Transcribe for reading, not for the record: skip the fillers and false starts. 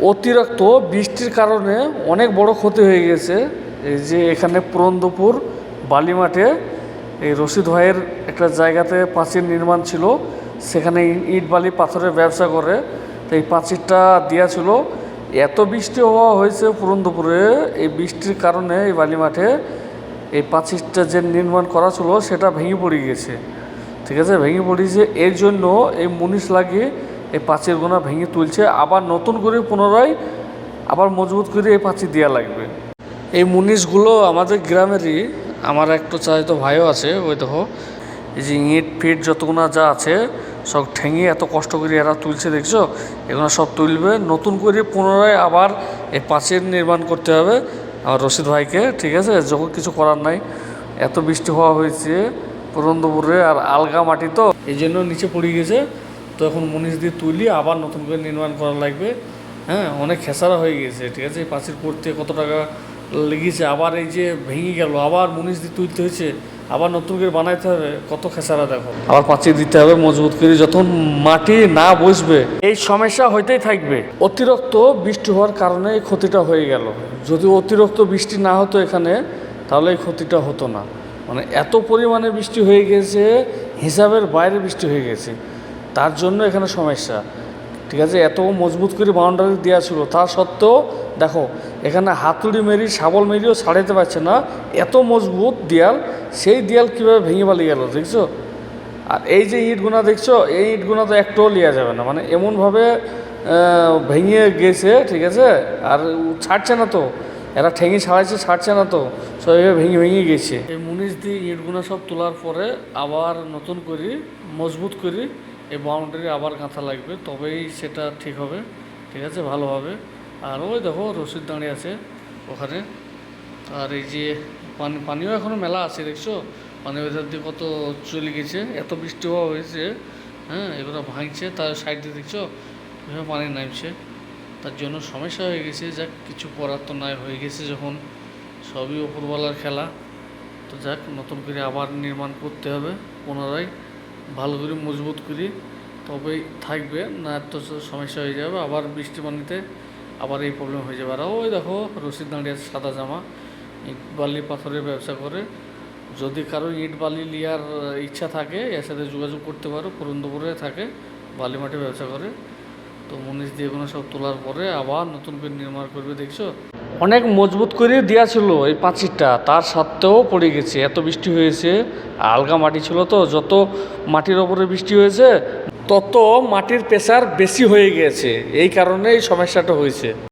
অতিরিক্ত বৃষ্টির কারণে অনেক বড় ক্ষতি হয়ে গেছে। এই যে এখানে পুরন্দপুর বালিমাঠে এই রশিদ ভাইয়ের একটা জায়গাতে প্রাচীর নির্মাণ ছিল, সেখানে ইট বালি পাথরের ব্যবসা করে। তো এই প্রাচীরটা দেওয়া ছিল, এত বৃষ্টি হওয়া হয়েছে পুরন্দপুরে, এই বৃষ্টির কারণে এই বালিমাঠে এই প্রাচীরটা যে নির্মাণ করা ছিল সেটা ভেঙে পড়ে গেছে। ঠিক আছে, ভেঙে পড়েছে, এর জন্য এই মুনিশ লাগিয়ে এই প্রাচীরগুলো ভেঙে তুলছে, আবার নতুন করে পুনরায় আবার মজবুত করে এই প্রাচীর দেওয়া লাগবে। এই মুনিশগুলো আমাদের গ্রামেরই, আমার একটা চাইতো ভাইও আছে। ওই দেখো এই যে ইট ফিট যতগুলো যা আছে সব ঠেঙে এত কষ্ট করে এরা তুলছে, দেখছো? এগুলো সব তুলবে, নতুন করে পুনরায় আবার এই প্রাচীর নির্মাণ করতে হবে আমার রশিদ ভাইকে। ঠিক আছে, যখন কিছু করার নাই, এত বৃষ্টি হওয়া হয়েছে পুরন্দপুরে, আর আলগা মাটি তো এই জন্য নিচে পড়ে গেছে। তো এখন মুনিশ দিয়ে তুলি আবার নতুন করে নির্মাণ করা লাগবে। হ্যাঁ, অনেক খেসারা হয়ে গেছে। ঠিক আছে, এই প্রাচীর করতে কত টাকা লেগেছে, আবার এই যে ভেঙে গেল, আবার মুনিশ দিয়ে তুলতে হয়েছে, আবার নতুন করে বানাইতে হবে, কত খেসারা দেখো। আবার প্রাচীর দিতে হবে মজবুত করে, যখন মাটি না বসবে এই সমস্যা হইতেই থাকবে। অতিরিক্ত বৃষ্টি হওয়ার কারণে এই ক্ষতিটা হয়ে গেল। যদি অতিরিক্ত বৃষ্টি না হতো এখানে, তাহলে এই ক্ষতিটা হতো না। মানে এত পরিমাণে বৃষ্টি হয়ে গেছে, হিসাবের বাইরে বৃষ্টি হয়ে গেছে, তার জন্য এখানে সমস্যা। ঠিক আছে, এত মজবুত করে বাউন্ডারি দেওয়া ছিল, তা সত্ত্বেও দেখো এখানে হাতুড়ি মেরি শাবল মেরিও ছাড়াইতে পারছে না, এত মজবুত দেয়াল। সেই দেয়াল কীভাবে ভেঙে পালিয়ে গেল দেখছো? আর এই যে ইটগুনা দেখছো, এই ইটগুনা তো একটাও লিয়া যাবে না, মানে এমনভাবে ভেঙে গেছে। ঠিক আছে, আর ছাড়ছে না তো, এরা ঠেঙে ছাড়াইছে, ছাড়ছে না তো, সব এভাবে ভেঙে ভেঙে গেছে। এই মুনিশ দিয়ে ইটগুনা সব তোলার পরে আবার নতুন করে মজবুত করে এই বাউন্ডারি আবার গাঁথা লাগবে, তবেই সেটা ঠিক হবে। ঠিক আছে, ভালো হবে। আর ওই দেখো রশিদ দাঁড়িয়ে আছে ওখানে। আর এই যে পানিও এখনও মেলা আছে, দেখছো? পানি ওইধার দিয়ে কত চলে গেছে, এত বৃষ্টি হওয়া হয়েছে। হ্যাঁ, এগুলো ভাঙছে, তার সাইড দিয়ে দেখছো এভাবে পানি নামছে, তার জন্য সমস্যা হয়ে গেছে। যাক, কিছু করার তো নাই, হয়ে গেছে যখন, সবই ওপরওয়ালার খেলা। তো যাক, নতুন করে আবার নির্মাণ করতে হবে পুনরায়, ভালো করে মজবুত করি, তবেই থাকবে, না তো সমস্যা হয়ে যাবে। আবার বৃষ্টি পানিতে আবার এই প্রবলেম হয়ে যাবে। আর ওই দেখো রশিদ দাঁড়িয়ে আছে, সাদা জামা, ইট বালি পাথরের ব্যবসা করে। যদি কারো ইট বালি লিয়ার ইচ্ছা থাকে, এর সাথে যোগাযোগ করতে পারো। পুরন্দপুরে থাকে, বালি মাটি ব্যবসা করে। তো মুনিশ দিয়ে এগুলো সব তোলার পরে আবার নতুন করে নির্মাণ করবে, দেখছো? অনেক মজবুত করে দেওয়া ছিল এই প্রাচীরটা, তার সত্ত্বেও পড়ে গেছে। এত বৃষ্টি হয়েছে, আলগা মাটি ছিল তো, যত মাটির ওপরে বৃষ্টি হয়েছে তত মাটির প্রেসার বেশি হয়ে গেছে, এই কারণে এই সমস্যাটা হয়েছে।